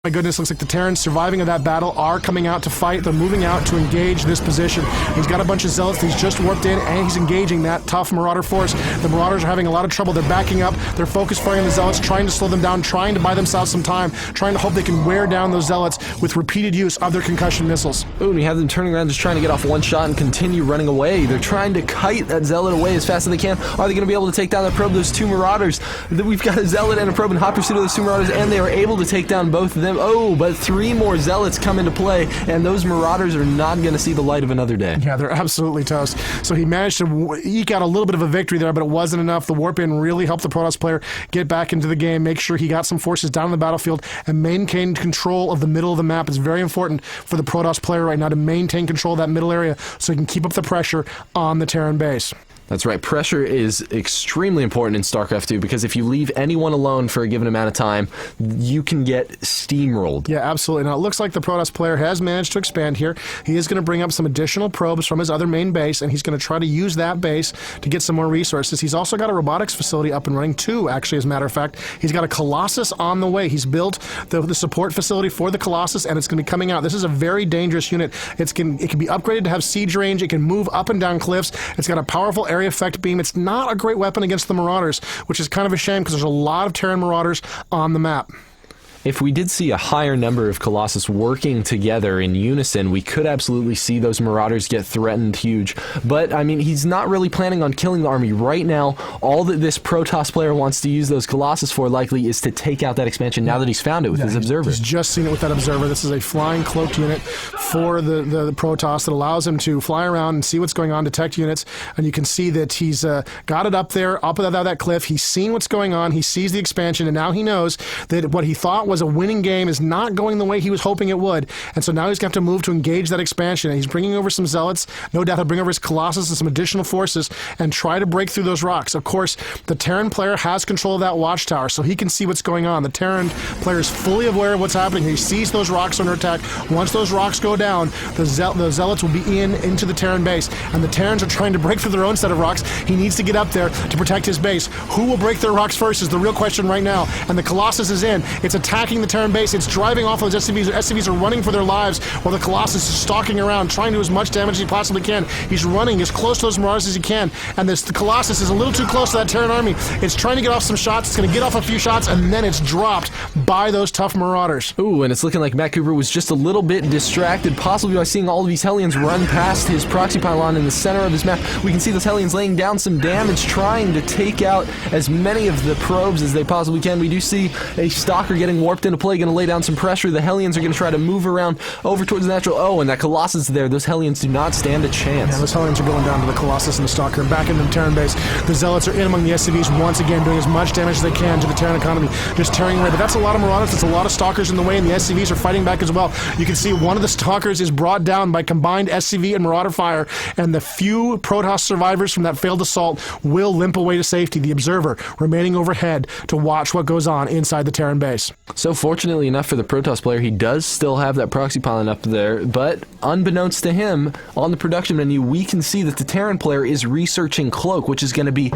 My goodness, looks like the Terrans surviving of that battle are coming out to fight. They're moving out to engage this position. He's got a bunch of zealots that he's just warped in, and he's engaging that tough Marauder force. The Marauders are having a lot of trouble. They're backing up. They're focus firing on the zealots, trying to slow them down, trying to buy themselves some time, trying to hope they can wear down those zealots with repeated use of their concussion missiles. Ooh, and you have them turning around just trying to get off one shot and continue running away. They're trying to kite that zealot away as fast as they can. Are they going to be able to take down the probe? Those two Marauders. We've got a zealot and a probe in hot pursuit of those two Marauders, and they are able to take down both of them. Oh, but 3 more zealots come into play, and those Marauders are not going to see the light of another day. Yeah, they're absolutely toast. So he managed to eke out a little bit of a victory there, but it wasn't enough. The warp in really helped the Protoss player get back into the game, make sure he got some forces down on the battlefield, and maintain control of the middle of the map. It's very important for the Protoss player right now to maintain control of that middle area so he can keep up the pressure on the Terran base. That's right. Pressure is extremely important in StarCraft 2 because if you leave anyone alone for a given amount of time, you can get steamrolled. Yeah, absolutely. Now, it looks like the Protoss player has managed to expand here. He is going to bring up some additional probes from his other main base, and he's going to try to use that base to get some more resources. He's also got a robotics facility up and running, too, actually, as a matter of fact. He's got a Colossus on the way. He's built the support facility for the Colossus, and it's going to be coming out. This is a very dangerous unit. It can be upgraded to have siege range. It can move up and down cliffs. It's got a powerful area effect beam. It's not a great weapon against the Marauders, which is kind of a shame because there's a lot of Terran Marauders on the map. If we did see a higher number of Colossus working together in unison, we could absolutely see those Marauders get threatened huge. But, I mean, he's not really planning on killing the army. Right now, all that this Protoss player wants to use those Colossus for, likely, is to take out that expansion now that he's found it with his Observer. He's just seen it with that Observer. This is a flying cloaked unit for the Protoss that allows him to fly around and see what's going on, detect units, and you can see that he's got it up there, up that cliff. He's seen what's going on. He sees the expansion, and now he knows that what he thought was a winning game is not going the way he was hoping it would, and so now he's going to have to move to engage that expansion, and he's bringing over some zealots. No doubt he'll bring over his Colossus and some additional forces and try to break through those rocks. Of course, the Terran player has control of that watchtower, so he can see what's going on. The Terran player is fully aware of what's happening. He sees those rocks under attack. Once those rocks go down, the zealots will be into the Terran base, and the Terrans are trying to break through their own set of rocks. He needs to get up there to protect his base. Who will break their rocks first is the real question right now, and the Colossus is in. It's attacking the Terran base. It's driving off those SCVs. SCVs are running for their lives while the Colossus is stalking around, trying to do as much damage as he possibly can. He's running as close to those Marauders as he can, and the Colossus is a little too close to that Terran army. It's trying to get off some shots. It's going to get off a few shots, and then it's dropped by those tough Marauders. Ooh, and it's looking like Matt Cooper was just a little bit distracted, possibly by seeing all of these Hellions run past his proxy pylon in the center of his map. We can see those Hellions laying down some damage, trying to take out as many of the probes as they possibly can. We do see a Stalker getting warped into play, going to lay down some pressure. The Hellions are going to try to move around over towards the natural. Oh, and that Colossus there. Those Hellions do not stand a chance. Yeah, those Hellions are going down to the Colossus and the Stalker and back into the Terran base. The Zealots are in among the SCVs once again, doing as much damage as they can to the Terran economy, just tearing away. But that's a lot of Marauders. That's a lot of Stalkers in the way, and the SCVs are fighting back as well. You can see one of the Stalkers is brought down by combined SCV and Marauder fire, and the few Protoss survivors from that failed assault will limp away to safety. The Observer remaining overhead to watch what goes on inside the Terran base. So fortunately enough for the Protoss player, he does still have that proxy pylon up there, but unbeknownst to him, on the production menu, we can see that the Terran player is researching Cloak, which is going to be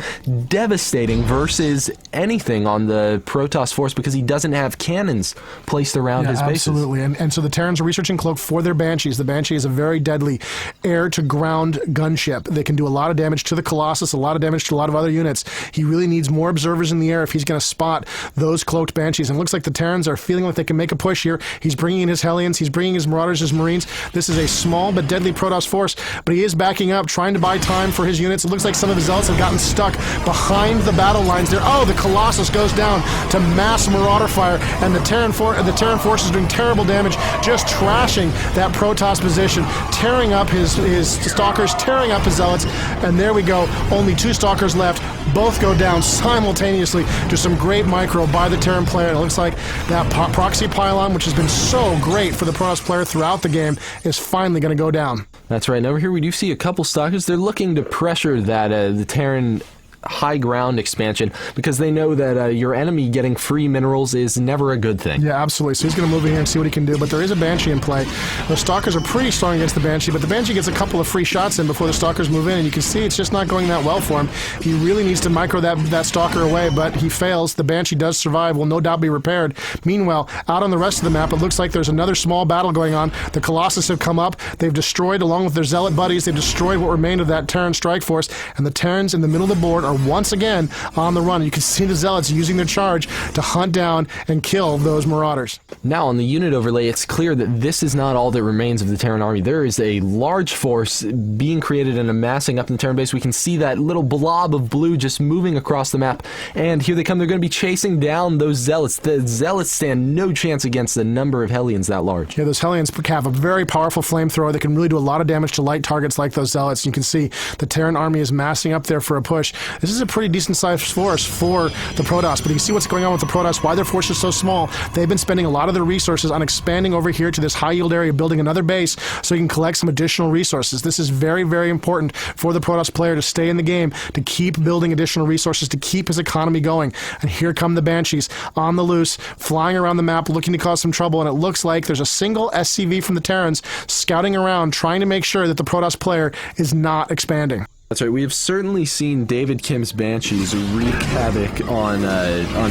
devastating versus anything on the Protoss force because he doesn't have cannons placed around his bases. Absolutely, and so the Terrans are researching Cloak for their Banshees. The Banshee is a very deadly air-to-ground gunship. They can do a lot of damage to the Colossus, a lot of damage to a lot of other units. He really needs more observers in the air if he's going to spot those cloaked Banshees, and it looks like the Terrans are feeling like they can make a push here. He's bringing in his Hellions, he's bringing his Marauders, his Marines. This is a small but deadly Protoss force, but he is backing up, trying to buy time for his units. It looks like some of his Zealots have gotten stuck behind the battle lines there. Oh, the Colossus goes down to mass Marauder fire, and the Terran force is doing terrible damage, just trashing that Protoss position, tearing up his Stalkers, tearing up his Zealots, and there we go. Only 2 Stalkers left. Both go down simultaneously to some great micro by the Terran player. And it looks like that proxy pylon, which has been so great for the Protoss player throughout the game, is finally going to go down. That's right. And over here we do see a couple Stalkers. They're looking to pressure that the Terran high ground expansion because they know that your enemy getting free minerals is never a good thing. Yeah, absolutely. So he's going to move in here and see what he can do, but there is a Banshee in play. The Stalkers are pretty strong against the Banshee, but the Banshee gets a couple of free shots in before the Stalkers move in, and you can see it's just not going that well for him. He really needs to micro that Stalker away, but he fails. The Banshee does survive, will no doubt be repaired. Meanwhile, out on the rest of the map, it looks like there's another small battle going on. The Colossus have come up. They've destroyed, along with their Zealot buddies, they've destroyed what remained of that Terran strike force, and the Terrans in the middle of the board are once again on the run. You can see the Zealots using their charge to hunt down and kill those Marauders. Now, on the unit overlay, it's clear that this is not all that remains of the Terran army. There is a large force being created and amassing up in the Terran base. We can see that little blob of blue just moving across the map, and here they come. They're going to be chasing down those Zealots. The Zealots stand no chance against the number of Hellions that large. Yeah, those Hellions have a very powerful flamethrower that can really do a lot of damage to light targets like those Zealots. You can see the Terran army is massing up there for a push. This is a pretty decent sized force for the Protoss, but you can see what's going on with the Protoss, why their force is so small. They've been spending a lot of their resources on expanding over here to this high yield area, building another base so you can collect some additional resources. This is very, very important for the Protoss player to stay in the game, to keep building additional resources, to keep his economy going. And here come the Banshees on the loose, flying around the map, looking to cause some trouble, and it looks like there's a single SCV from the Terrans scouting around, trying to make sure that the Protoss player is not expanding. That's right. We have certainly seen David Kim's Banshees wreak havoc on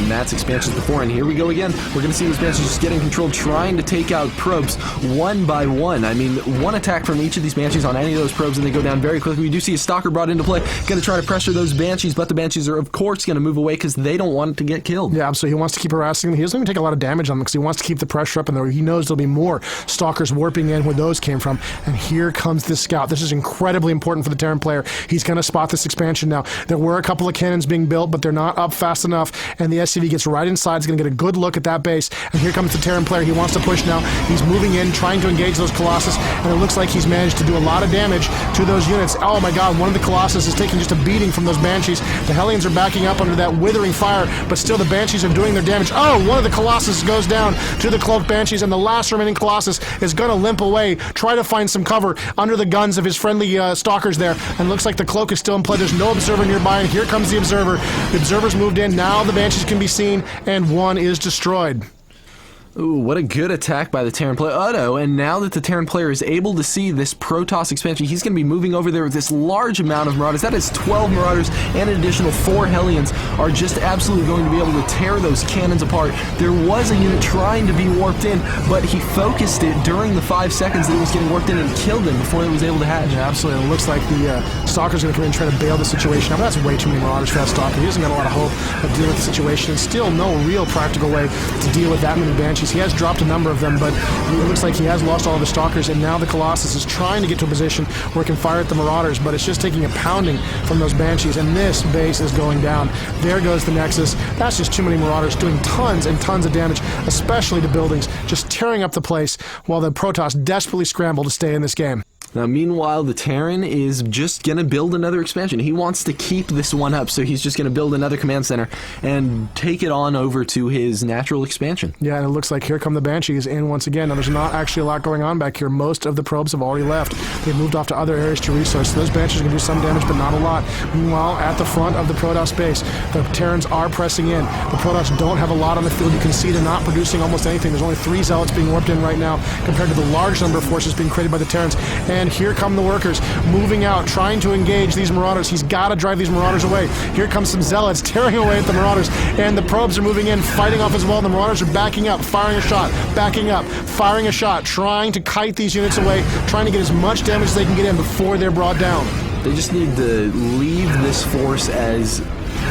Matt's expansions before, and here we go again. We're going to see these Banshees just getting control, trying to take out probes one by one. I mean, one attack from each of these Banshees on any of those probes, and they go down very quickly. We do see a Stalker brought into play, going to try to pressure those Banshees, but the Banshees are, of course, going to move away because they don't want it to get killed. Yeah, absolutely. He wants to keep harassing them. He doesn't even take a lot of damage on them because he wants to keep the pressure up, and he knows there'll be more Stalkers warping in where those came from. And here comes this scout. This is incredibly important for the Terran player. He's going to spot this expansion now. There were a couple of cannons being built, but they're not up fast enough, and the SCV gets right inside. He's going to get a good look at that base, and here comes the Terran player. He wants to push now. He's moving in, trying to engage those Colossus, and it looks like he's managed to do a lot of damage to those units. Oh my god, one of the Colossus is taking just a beating from those Banshees. The Hellions are backing up under that withering fire, but still the Banshees are doing their damage. Oh, one of the Colossus goes down to the cloaked Banshees, and the last remaining Colossus is going to limp away, try to find some cover under the guns of his friendly Stalkers there, and it looks like the cloak is still in play. There's no observer nearby, and here comes the observer. The observer's moved in. Now the Banshees can be seen, and one is destroyed. Ooh, what a good attack by the Terran player. Otto, and now that the Terran player is able to see this Protoss expansion, he's going to be moving over there with this large amount of Marauders. That is 12 Marauders, and an additional 4 Hellions are just absolutely going to be able to tear those cannons apart. There was a unit trying to be warped in, but he focused it during the 5 seconds that it was getting warped in and killed him before it was able to hatch. Yeah, absolutely. It looks like the Stalker's going to come in and try to bail the situation out, but that's way too many Marauders for that Stalker. He doesn't got a lot of hope of dealing with the situation, and still no real practical way to deal with that many Banshees. He has dropped a number of them, but it looks like he has lost all of his Stalkers, and now the Colossus is trying to get to a position where it can fire at the Marauders, but it's just taking a pounding from those Banshees, and this base is going down. There goes the Nexus. That's just too many Marauders doing tons and tons of damage, especially to buildings, just tearing up the place while the Protoss desperately scramble to stay in this game. Now, meanwhile, the Terran is just going to build another expansion. He wants to keep this one up, so he's just going to build another command center and take it on over to his natural expansion. Yeah, and it looks like here come the Banshees in once again. Now, there's not actually a lot going on back here. Most of the probes have already left. They've moved off to other areas to resource. So those Banshees are going to do some damage, but not a lot. Meanwhile, at the front of the Protoss base, the Terrans are pressing in. The Protoss don't have a lot on the field. You can see they're not producing almost anything. There's only 3 Zealots being warped in right now compared to the large number of forces being created by the Terrans. And here come the workers moving out, trying to engage these Marauders. He's got to drive these Marauders away. Here comes some Zealots tearing away at the Marauders, and the probes are moving in, fighting off as well. The Marauders are backing up, firing a shot, backing up, firing a shot, trying to kite these units away, trying to get as much damage as they can get in before they're brought down. They just need to leave this force as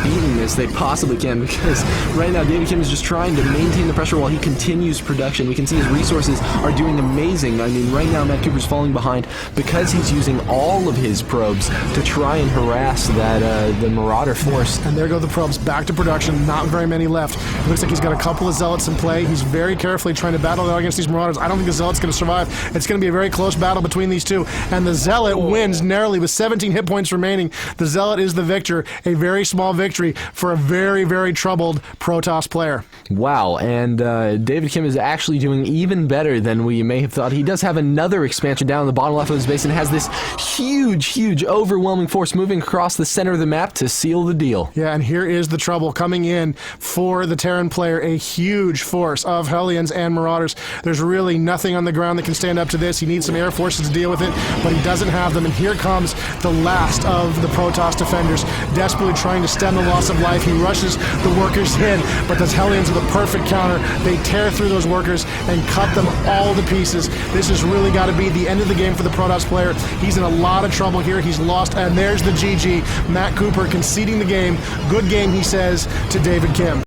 beaten as they possibly can, because right now David Kim is just trying to maintain the pressure while he continues production. We can see his resources are doing amazing. I mean, right now Matt Cooper's falling behind because he's using all of his probes to try and harass that the Marauder force. And there go the probes back to production. Not very many left. It looks like he's got a couple of Zealots in play. He's very carefully trying to battle out against these Marauders. I don't think the Zealot's going to survive. It's going to be a very close battle between these two, and the Zealot wins narrowly with 17 hit points remaining. The Zealot is the victor. A very small victory victory for a very, very troubled Protoss player. Wow, and David Kim is actually doing even better than we may have thought. He does have another expansion down in the bottom left of his base and has this huge, overwhelming force moving across the center of the map to seal the deal. Yeah, and here is the trouble coming in for the Terran player, a huge force of Hellions and Marauders. There's really nothing on the ground that can stand up to this. He needs some air forces to deal with it, but he doesn't have them, and here comes the last of the Protoss defenders, desperately trying to stem the loss of life. He rushes the workers in, but those Hellions are the perfect counter. They tear through those workers and cut them all to pieces. This has really got to be the end of the game for the Protoss player. He's in a lot of trouble here. He's lost, and there's the GG. Matt Cooper conceding the game. Good game, he says, to David Kim.